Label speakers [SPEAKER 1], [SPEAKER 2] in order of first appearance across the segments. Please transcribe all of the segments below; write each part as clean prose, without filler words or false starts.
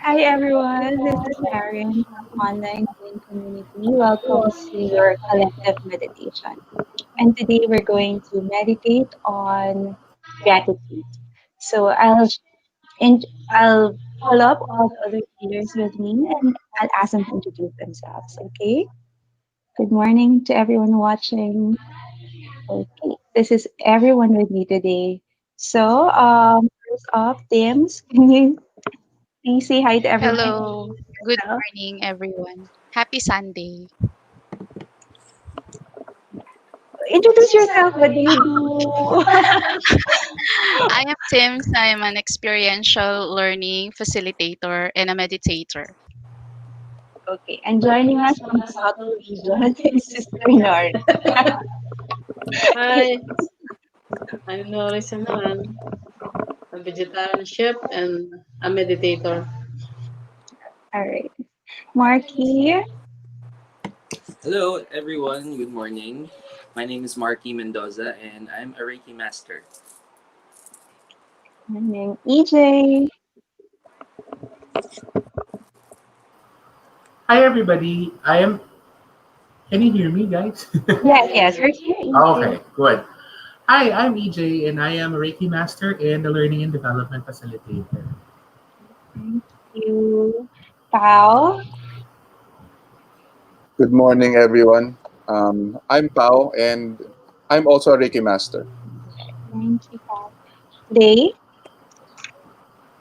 [SPEAKER 1] Hi everyone, this is Karen from Online Healing Community. Welcome to your collective meditation. And today we're going to meditate on gratitude. So in, I'll pull up all the other leaders with me and I'll ask them to introduce themselves. Okay. Good morning to everyone watching. Okay, this is everyone with me today. So first off, Tims, can you please say hi to everyone?
[SPEAKER 2] Hello, good morning, everyone. Happy Sunday.
[SPEAKER 1] Introduce yourself. What do you do?
[SPEAKER 2] I am Tims. I am an experiential learning facilitator and a meditator.
[SPEAKER 1] Okay, and joining us from the southern region is Sister Nord.
[SPEAKER 3] Hi, I'm Norris naman, a vegetarian chef and a meditator.
[SPEAKER 1] All right, Marky.
[SPEAKER 4] Hello, everyone. Good morning. My name is Marky Mendoza, and I'm a Reiki master.
[SPEAKER 1] Morning, EJ.
[SPEAKER 5] Hi everybody. I am. Can you hear me, guys?
[SPEAKER 1] Yes, yes, we're here, EJ.
[SPEAKER 5] Okay, good. Hi, I'm EJ, and I am a Reiki master and a learning and development facilitator.
[SPEAKER 1] Thank you, Pao.
[SPEAKER 6] Good morning, everyone. I'm Pao, and I'm also a Reiki master.
[SPEAKER 1] Thank you, Pao. Day.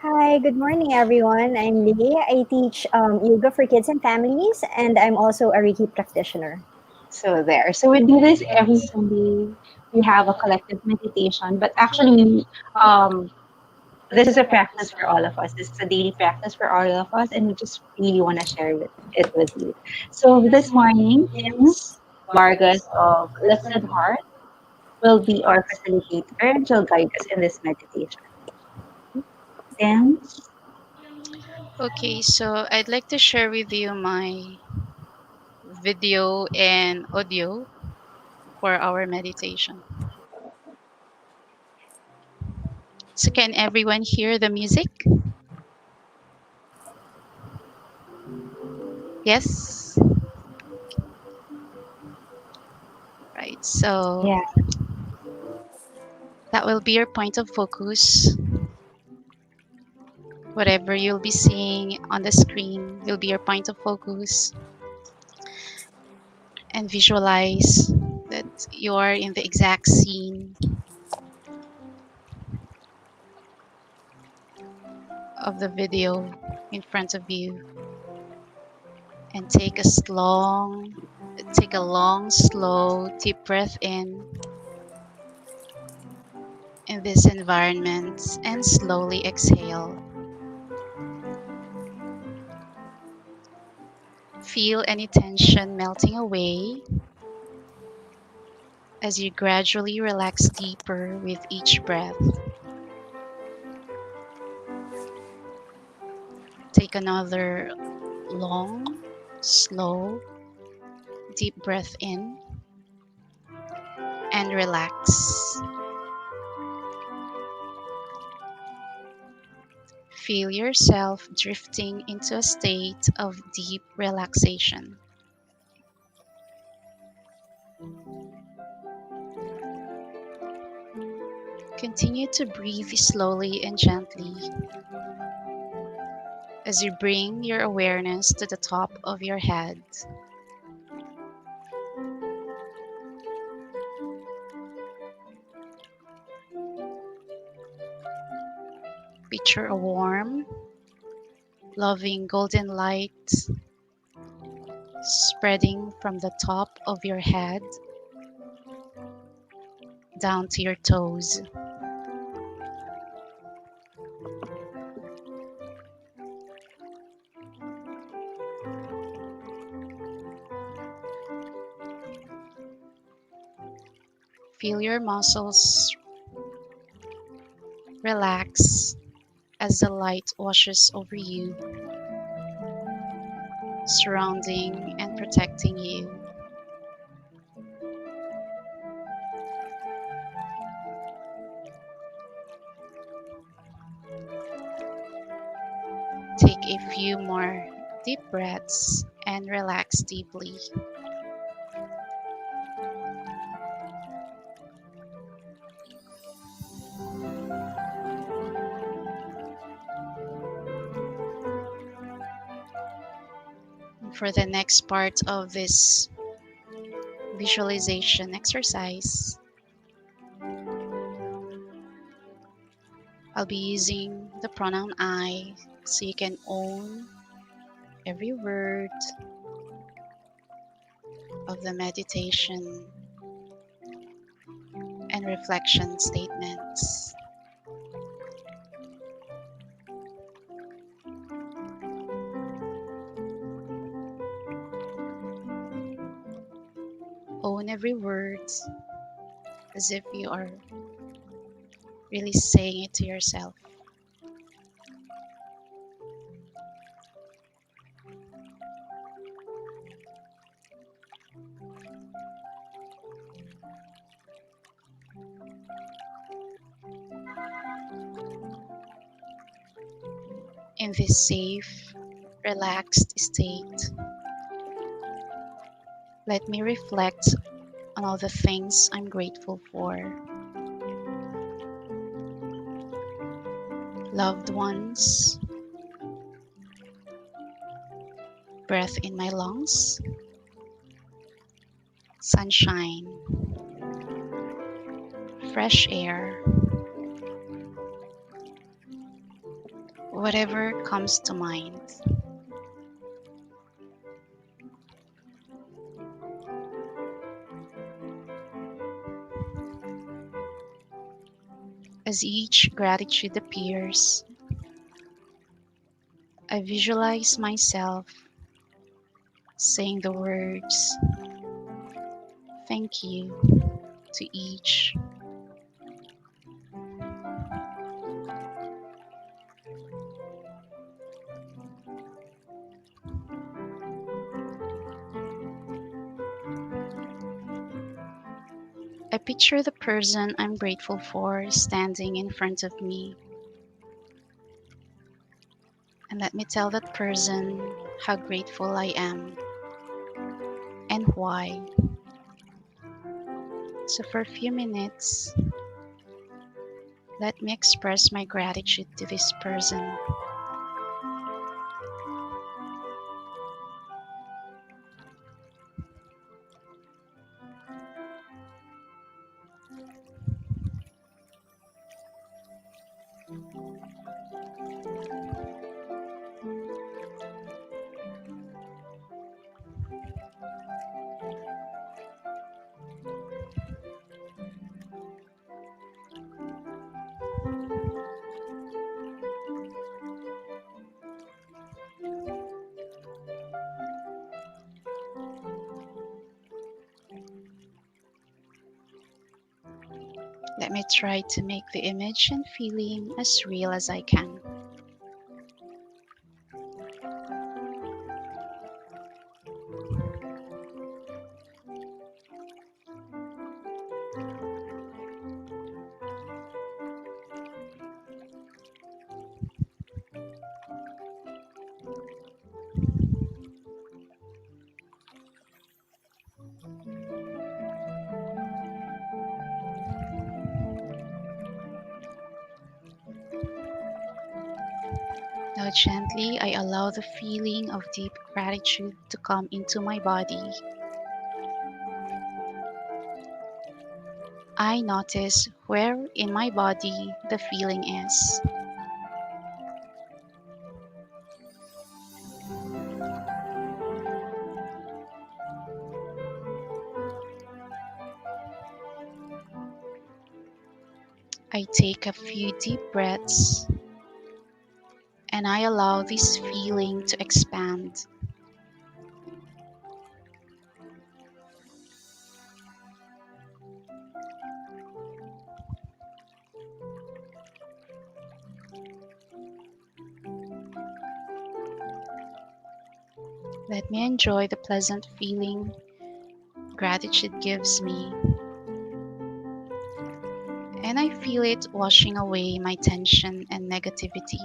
[SPEAKER 7] Hi, good morning, everyone. I'm Lee. I teach yoga for kids and families, and I'm also a Reiki practitioner.
[SPEAKER 1] So there. So we do this every Sunday. We have a collective meditation, but actually, this is a practice for all of us. This is a daily practice for all of us, and we just really want to share it with you. So this morning, Tims Bargas of Lifted Heart will be our facilitator and she'll guide us in this meditation. Tims,
[SPEAKER 2] Okay, so I'd like to share with you my video and audio for our meditation. So, can everyone hear the music? Yes? Right, so
[SPEAKER 1] yeah,
[SPEAKER 2] that will be your point of focus. Whatever you'll be seeing on the screen will be your point of focus, and visualize that you are in the exact scene of the video in front of you, and take a long slow deep breath in this environment, and slowly exhale. Feel any tension melting away as you gradually relax deeper with each breath. Take another long, slow, deep breath in and relax. Feel yourself drifting into a state of deep relaxation. Continue to breathe slowly and gently as you bring your awareness to the top of your head. Picture a warm, loving golden light spreading from the top of your head down to your toes. Feel your muscles relax as the light washes over you, surrounding and protecting you. Take a few more deep breaths and relax deeply. And for the next part of this visualization exercise, I'll be using the pronoun I so you can own every word of the meditation and reflection statements. Own every word as if you are really saying it to yourself. In this safe, relaxed state, let me reflect on all the things I'm grateful for. Loved ones, breath in my lungs, sunshine, fresh air, whatever comes to mind. As each gratitude appears, I visualize myself saying the words thank you to each. I picture the person I'm grateful for standing in front of me, and let me tell that person how grateful I am and why. So, for a few minutes, let me express my gratitude to this person. Let me try to make the image and feeling as real as I can. Now, gently, I allow the feeling of deep gratitude to come into my body. I notice where in my body the feeling is. I take a few deep breaths and I allow this feeling to expand. Let me enjoy the pleasant feeling gratitude gives me, and I feel it washing away my tension and negativity.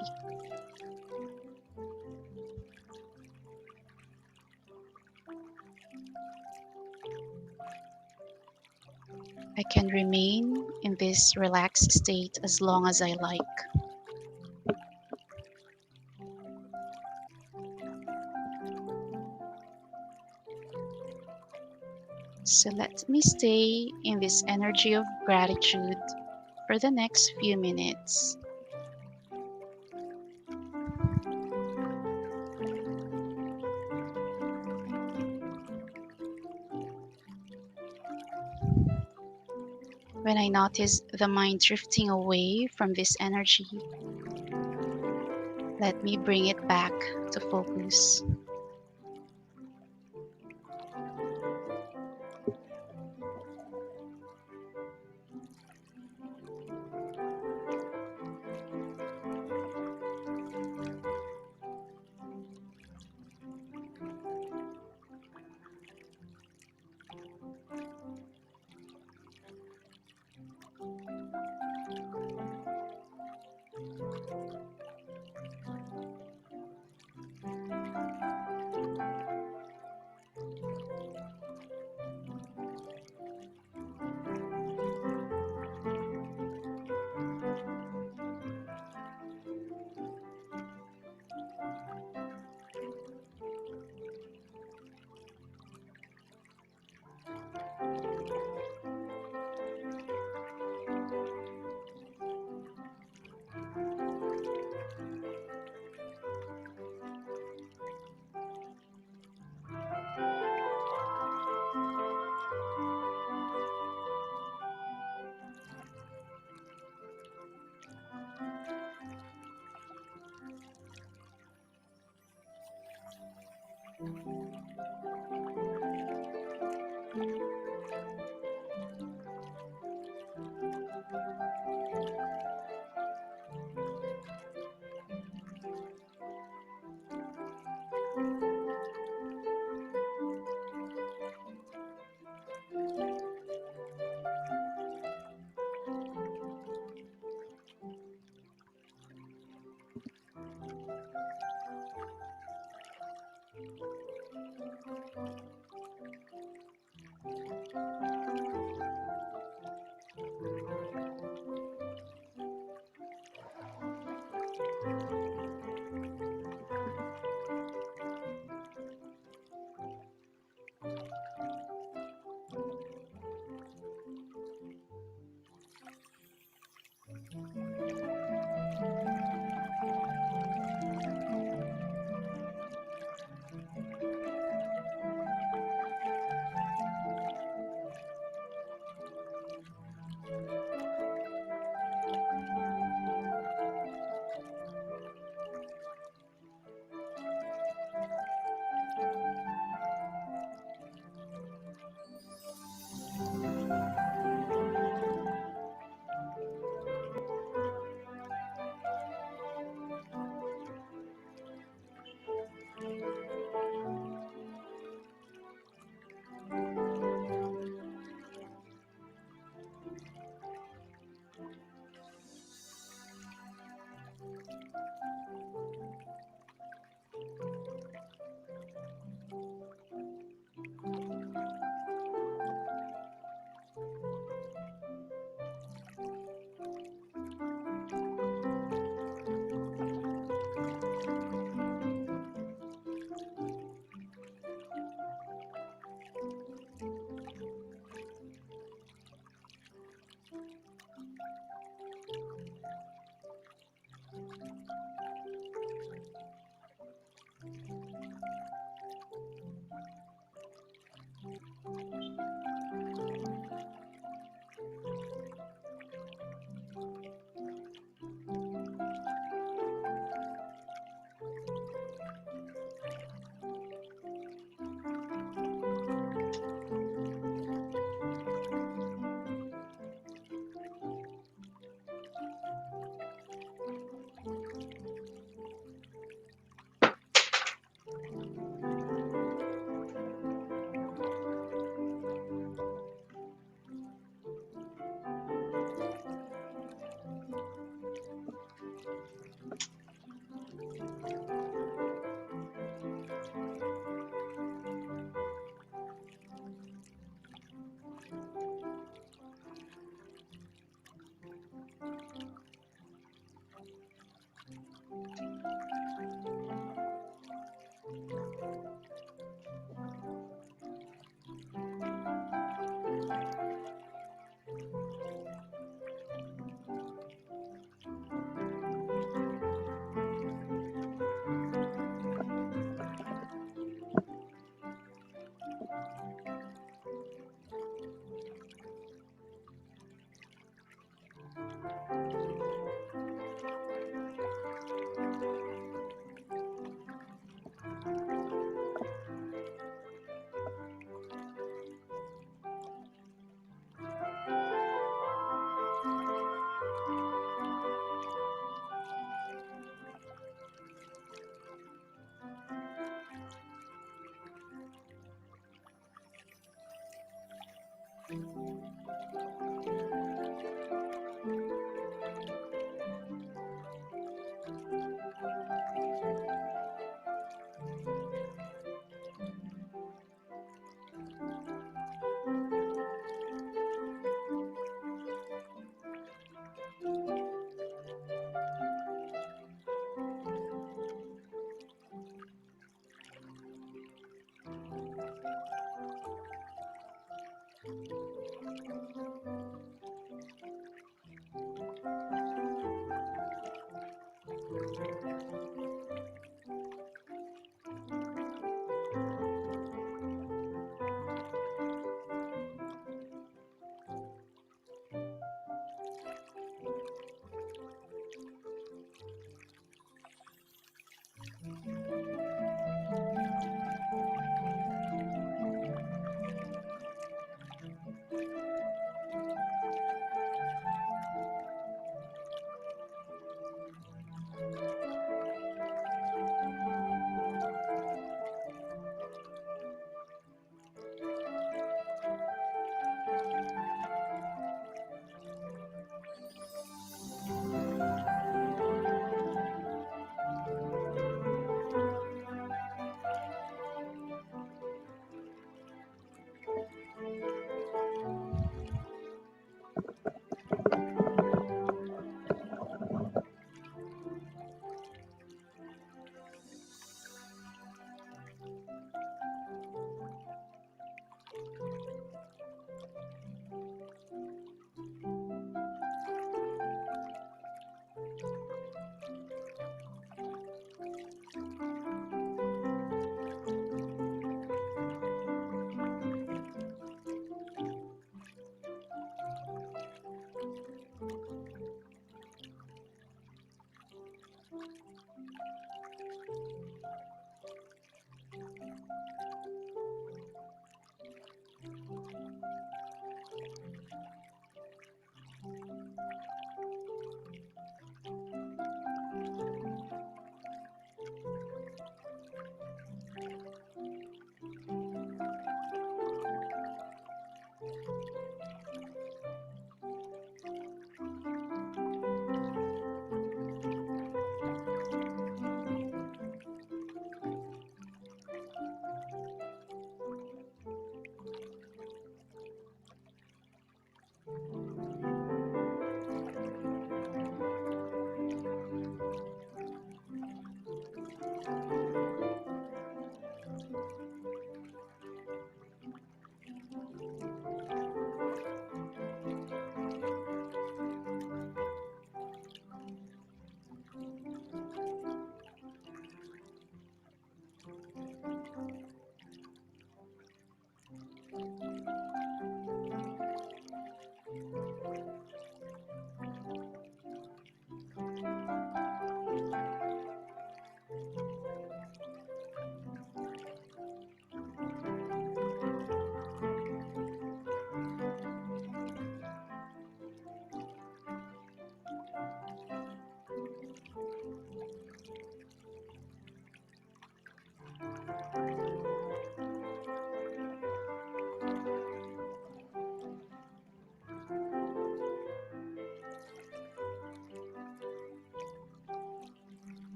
[SPEAKER 2] I can remain in this relaxed state as long as I like. So let me stay in this energy of gratitude for the next few minutes. When I notice the mind drifting away from this energy, let me bring it back to focus.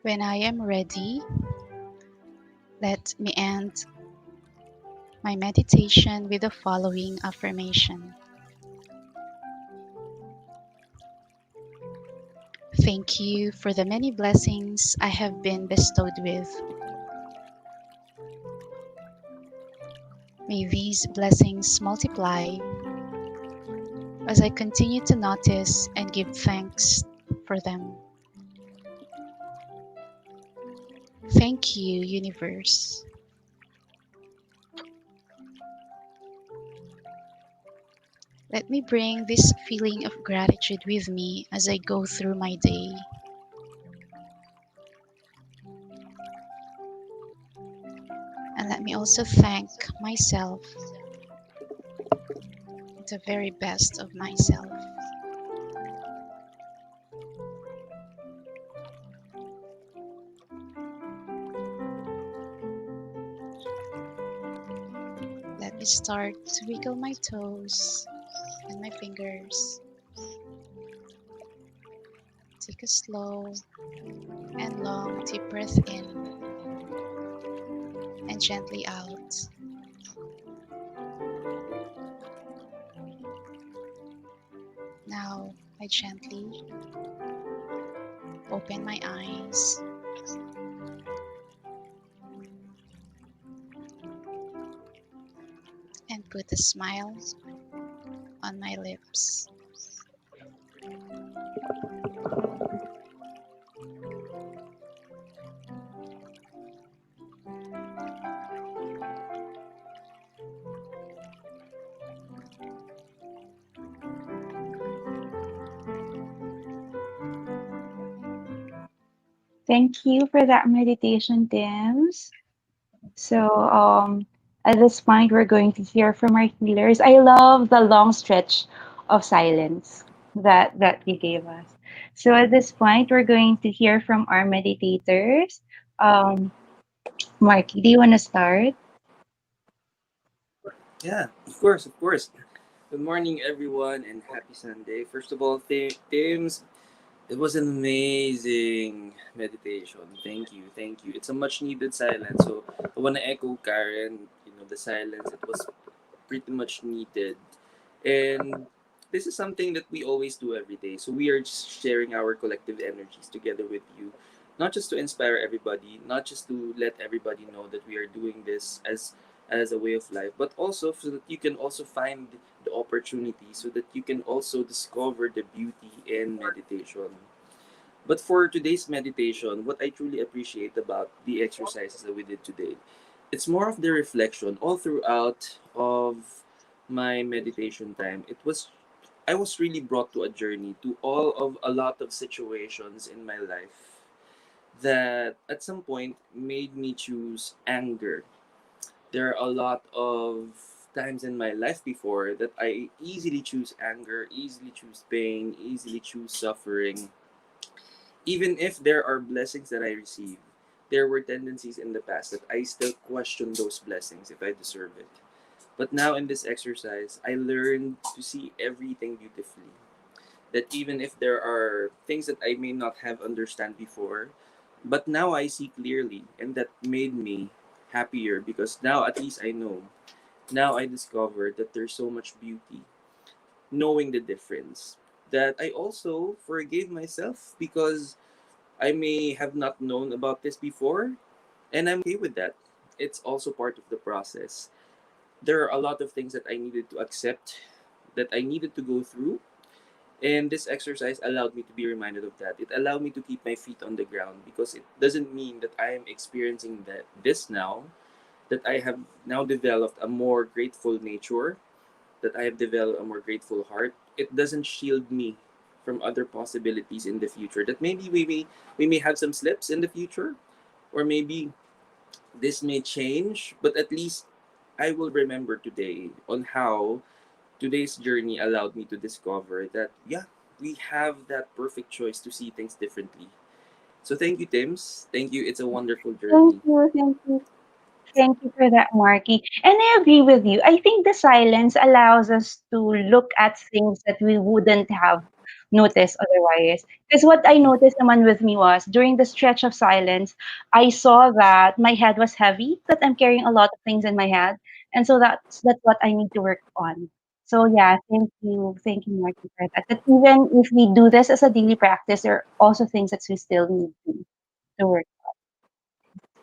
[SPEAKER 2] When I am ready, let me end my meditation with the following affirmation. Thank you for the many blessings I have been bestowed with. May these blessings multiply as I continue to notice and give thanks for them. Thank you, universe. Let me bring this feeling of gratitude with me as I go through my day. And let me also thank myself, the very best of myself. Let me start to wiggle my toes and my fingers. Take a slow and long deep breath in and gently out. Now I gently open my eyes and put a smile on my lips.
[SPEAKER 1] Thank you for that meditation, Tims. So, at this point, we're going to hear from our healers. I love the long stretch of silence that you gave us. So, at this point, we're going to hear from our meditators. Marky, do you want to start?
[SPEAKER 4] Yeah, of course, of course. Good morning, everyone, and happy Sunday. First of all, Tims, it was an amazing meditation. Thank you, thank you. It's a much needed silence. So I want to echo Karen. The silence. It was pretty much needed, and this is something that we always do every day. So we are just sharing our collective energies together with you, not just to inspire everybody, not just to let everybody know that we are doing this as a way of life, but also so that you can also find the opportunity, so that you can also discover the beauty in meditation. But for today's meditation, what I truly appreciate about the exercises that we did today, it's more of the reflection all throughout of my meditation time. I was really brought to a journey to all of a lot of situations in my life that at some point made me choose anger. There are a lot of times in my life before that I easily choose anger, easily choose pain, easily choose suffering, Even if there are blessings that I receive, there were tendencies in the past that I still question those blessings if I deserve it. But now in this exercise, I learned to see everything beautifully. That even if there are things that I may not have understand before, but now I see clearly, and that made me happier because now at least I know. Now I discovered that there's so much beauty knowing the difference. That I also forgave myself because I may have not known about this before, and I'm okay with that. It's also part of the process. There are a lot of things that I needed to accept, that I needed to go through, and this exercise allowed me to be reminded of that. It allowed me to keep my feet on the ground because it doesn't mean that I am experiencing this now, that I have now developed a more grateful nature, that I have developed a more grateful heart. It doesn't shield me from other possibilities in the future. That maybe we may have some slips in the future, or maybe this may change, but at least I will remember today on how today's journey allowed me to discover that, yeah, we have that perfect choice to see things differently. So thank you, Tims. Thank you. It's a wonderful
[SPEAKER 1] Thank
[SPEAKER 4] journey.
[SPEAKER 1] you. Thank you. Thank you for that, Marky. And I agree with you. I think the silence allows us to look at things that we wouldn't have noticed otherwise. Because what I noticed naman with me was during the stretch of silence, I saw that my head was heavy, that I'm carrying a lot of things in my head. And so that's what I need to work on. So yeah, thank you. Thank you, Marky, for that. That even if we do this as a daily practice, there are also things that we still need to work.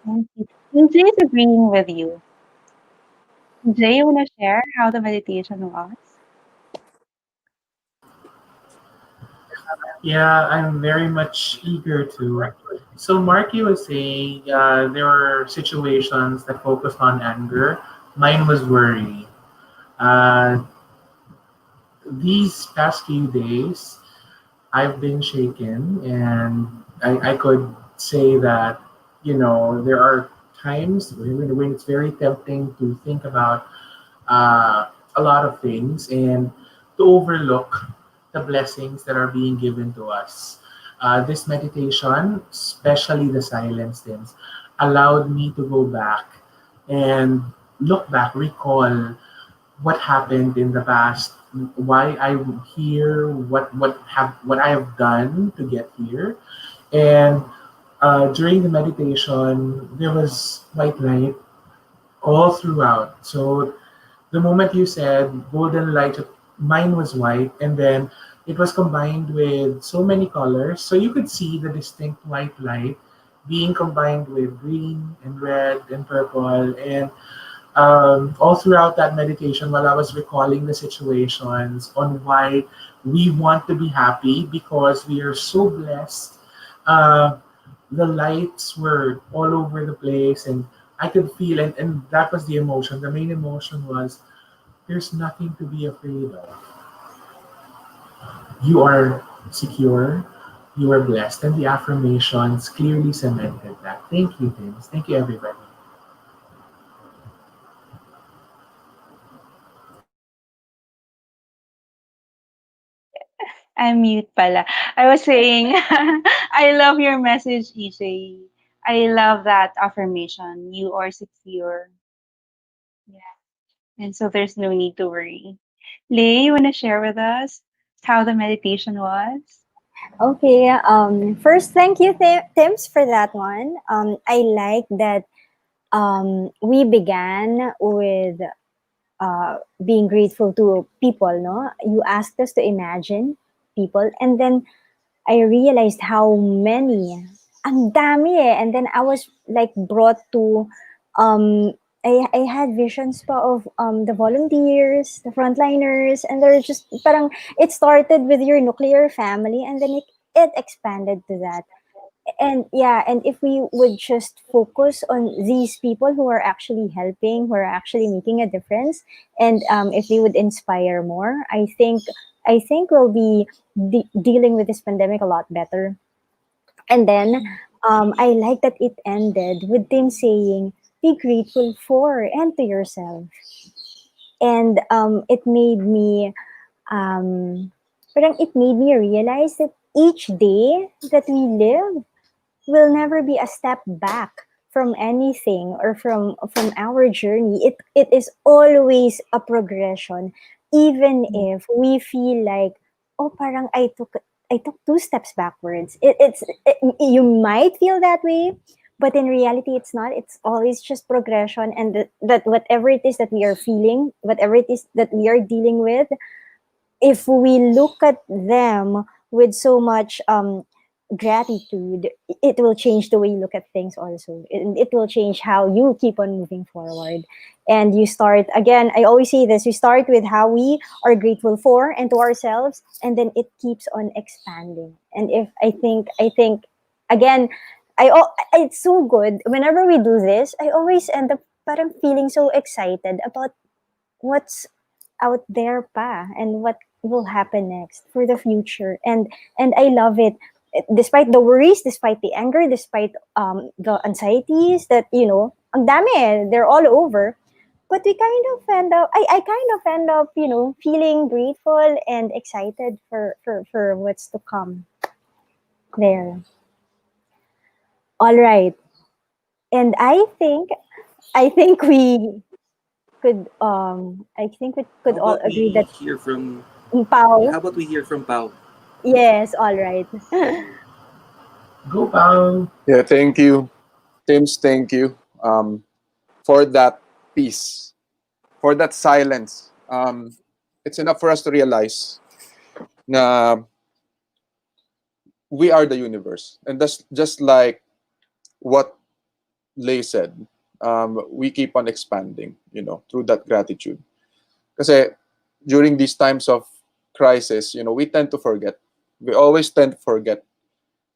[SPEAKER 1] Thank you. Lindsay is agreeing with you. Jay, you want to share how the meditation was?
[SPEAKER 5] Yeah, I'm very much eager to. So, Marky was saying there were situations that focused on anger. Mine was worry. Uh, these past few days, I've been shaken, and I could say that, there are times when it's very tempting to think about a lot of things and to overlook the blessings that are being given to us. This meditation, especially the silence things, allowed me to go back and look back, recall what happened in the past, why I'm here, what I have done to get here, and during the meditation, there was white light all throughout. So the moment you said golden light, mine was white, and then it was combined with so many colors. So you could see the distinct white light being combined with green and red and purple. And all throughout that meditation, while I was recalling the situations on why we want to be happy because we are so blessed, uh, the lights were all over the place, and I could feel it, and that was the emotion. The main emotion was there's nothing to be afraid of. You are secure, you are blessed, and the affirmations clearly cemented that. Thank you, Vince. Thank you, everybody.
[SPEAKER 1] I'm mute pala. I was saying, I love your message, EJ. I love that affirmation. You are secure. Yeah. And so there's no need to worry. Lay, you want to share with us how the meditation was?
[SPEAKER 7] Okay. First, thank you, Tims, for that one. I like that we began with being grateful to people. No, you asked us to imagine people, and then I realized how many, ang dami eh. And then I was like brought to, um, I had visions pa of the volunteers, the frontliners, and they're just parang it started with your nuclear family, and then it expanded to that. And yeah, and if we would just focus on these people who are actually helping, who are actually making a difference, and if we would inspire more, I think we'll be dealing with this pandemic a lot better. And then I like that it ended with them saying, "Be grateful for and to yourself." And it made me, um, parang it made me realize that. each day that we live will never be a step back from anything or from our journey. It is always a progression, even if we feel like, oh, parang I took two steps backwards. You might feel that way, but in reality it's not. It's always just progression, and that whatever it is that we are feeling, whatever it is that we are dealing with, if we look at them with so much gratitude, it will change the way you look at things also. It will change how you keep on moving forward. And you start, again, I always say this, you start with how we are grateful for and to ourselves, and then it keeps on expanding. And if I think again, it's so good. Whenever we do this, I always end up parang feeling so excited about what's out there pa and what will happen next for the future. And I love it. Despite the worries, despite the anger, despite the anxieties that, ang dami, they're all over. But we kind of end up, I kind of end up, feeling grateful and excited for what's to come there. All right. And I think we
[SPEAKER 4] How
[SPEAKER 7] could all
[SPEAKER 4] about
[SPEAKER 7] agree
[SPEAKER 4] we
[SPEAKER 7] that
[SPEAKER 4] hear from
[SPEAKER 7] Pao.
[SPEAKER 4] how about we hear from Pau?
[SPEAKER 7] Yes, all right.
[SPEAKER 5] Go, Pao.
[SPEAKER 6] Yeah, thank you. Tims, thank you for that peace, for that silence. It's enough for us to realize na we are the universe. And that's just like what Lay said. We keep on expanding, through that gratitude. Because during these times of crisis, we tend to forget. We always tend to forget.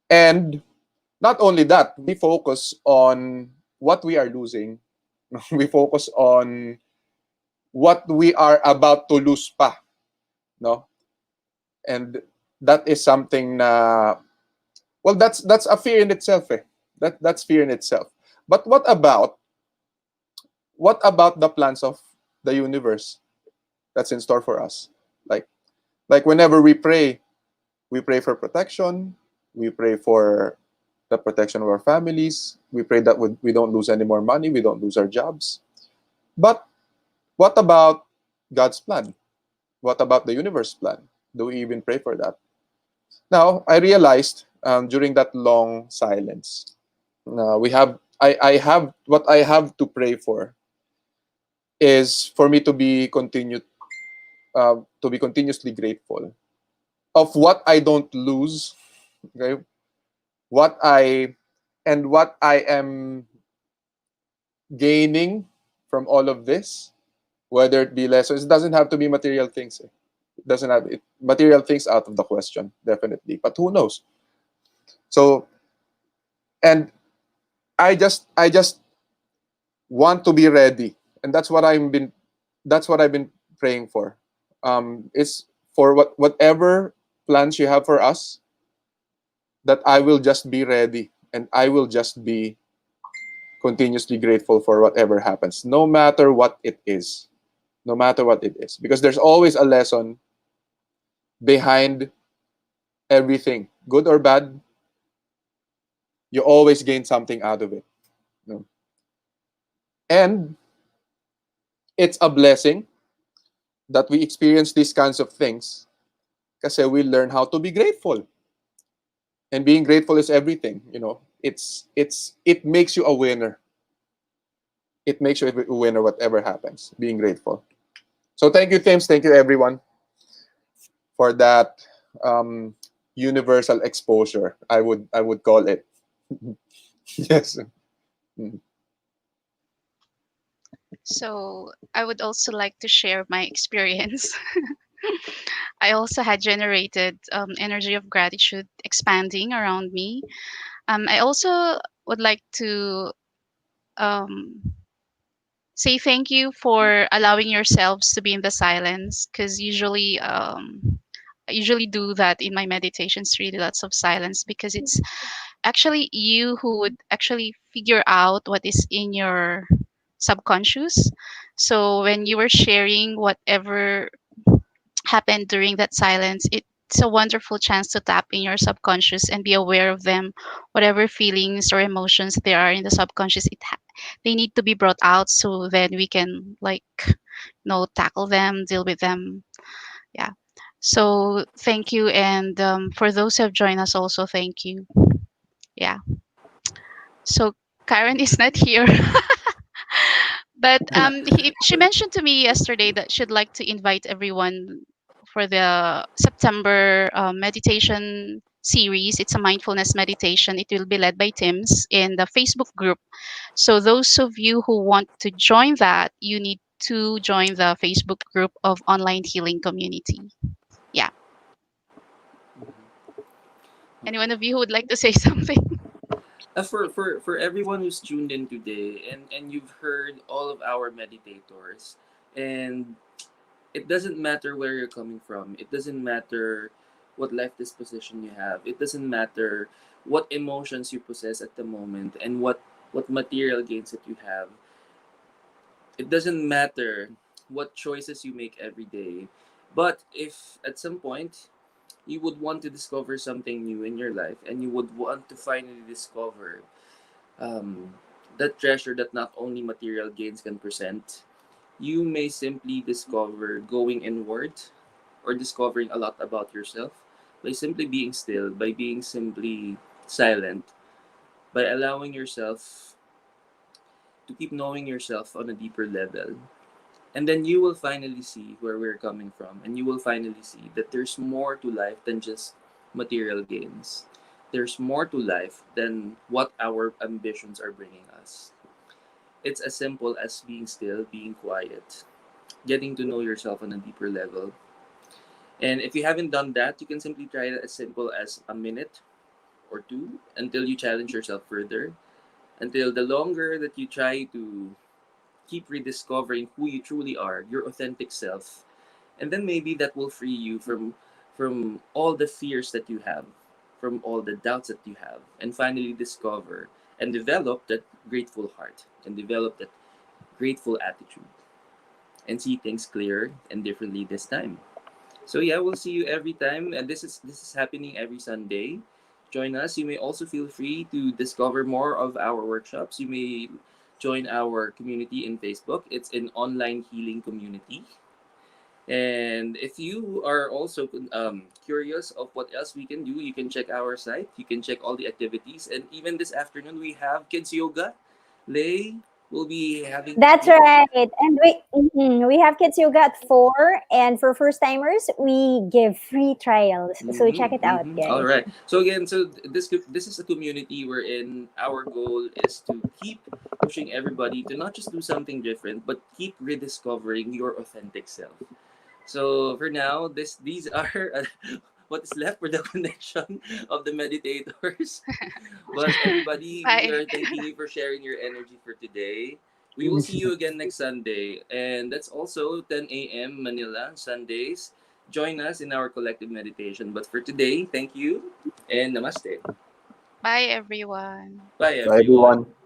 [SPEAKER 6] And not only that, we focus on what we are losing. We focus on what we are about to lose pa, no? And that is something na, well, that's a fear in itself, eh. That's fear in itself. But what about the plans of the universe that's in store for us? Like whenever we pray for protection, we pray for the protection of our families, we pray that we don't lose any more money, we don't lose our jobs. But what about God's plan? What about the universe plan? Do we even pray for that? Now, I realized during that long silence, I have what I have to pray for is for me to be continuously grateful of what I don't lose, okay? What I what I am gaining from all of this, whether it be lessons. It doesn't have to be material things. Eh. It doesn't have it, material things out of the question, definitely. But who knows? So, and I just want to be ready, and that's what I've been praying for. It's for whatever plans you have for us, that I will just be ready, and I will just be continuously grateful for whatever happens, no matter what it is. No matter what it is. Because there's always a lesson behind everything. Good or bad, you always gain something out of it. No? And it's a blessing that we experience these kinds of things because we learn how to be grateful. And being grateful is everything. It makes you a winner. It makes you a winner whatever happens. Being grateful. So thank you, Tims. Thank you, everyone, for that universal exposure. I would call it. Yes. Mm.
[SPEAKER 2] So I would also like to share my experience. I also had generated energy of gratitude expanding around me. I also would like to um, say thank you for allowing yourselves to be in the silence, because I usually do that in my meditations, really lots of silence, because it's actually you who would actually figure out what is in your subconscious. So when you were sharing whatever happened during that silence, it it's a wonderful chance to tap in your subconscious and be aware of them. Whatever feelings or emotions there are in the subconscious, they need to be brought out so then we can like tackle them, deal with them. Yeah. So thank you, and for those who have joined us, also thank you. Yeah. So Karen is not here. But she mentioned to me yesterday that she'd like to invite everyone for the September meditation series. It's a mindfulness meditation. It will be led by Tims in the Facebook group. So those of you who want to join that, you need to join the Facebook group of Online Healing Community. Yeah. Any one of you who would like to say something?
[SPEAKER 4] For everyone who's tuned in today, and you've heard all of our meditators, and it doesn't matter where you're coming from, it doesn't matter what life disposition you have, it doesn't matter what emotions you possess at the moment, and what material gains that you have. It doesn't matter what choices you make every day. But if at some point you would want to discover something new in your life, and you would want to finally discover um, that treasure that not only material gains can present, you may simply discover going inward, or discovering a lot about yourself, by simply being still, by being simply silent, by allowing yourself to keep knowing yourself on a deeper level. And then you will finally see where we're coming from, and you will finally see that there's more to life than just material gains. There's more to life than what our ambitions are bringing us. It's as simple as being still, being quiet, getting to know yourself on a deeper level. And if you haven't done that, you can simply try it as simple as a minute or two, until you challenge yourself further, until the longer that you try to keep rediscovering who you truly are, your authentic self. And then maybe that will free you from all the fears that you have, from all the doubts that you have, and finally discover and develop that grateful heart, and develop that grateful attitude, and see things clearer and differently this time. So yeah, we'll see you every time, and this is happening every Sunday. Join us. You may also feel free to discover more of our workshops. You may join our community in Facebook. It's an online healing community. And if you are also curious of what else we can do, you can check our site. You can check all the activities. And even this afternoon, we have kids yoga. Lay will be having.
[SPEAKER 7] That's
[SPEAKER 4] Yeah.
[SPEAKER 7] right. And we have kids yoga at 4. And for first timers, we give free trials. So check it out,
[SPEAKER 4] All
[SPEAKER 7] guys.
[SPEAKER 4] right. So again, this is a community wherein our goal is to keep pushing everybody to not just do something different, but keep rediscovering your authentic self. So for now, these are what is left for the connection of the meditators. But everybody, we
[SPEAKER 2] Bye.
[SPEAKER 4] are thanking you for sharing your energy for today. We will see you again next Sunday, and that's also 10 a.m. Manila Sundays. Join us in our collective meditation. But for today, thank you and namaste.
[SPEAKER 2] Bye, everyone.
[SPEAKER 4] Bye,
[SPEAKER 6] Bye,
[SPEAKER 4] everyone.
[SPEAKER 6] everyone.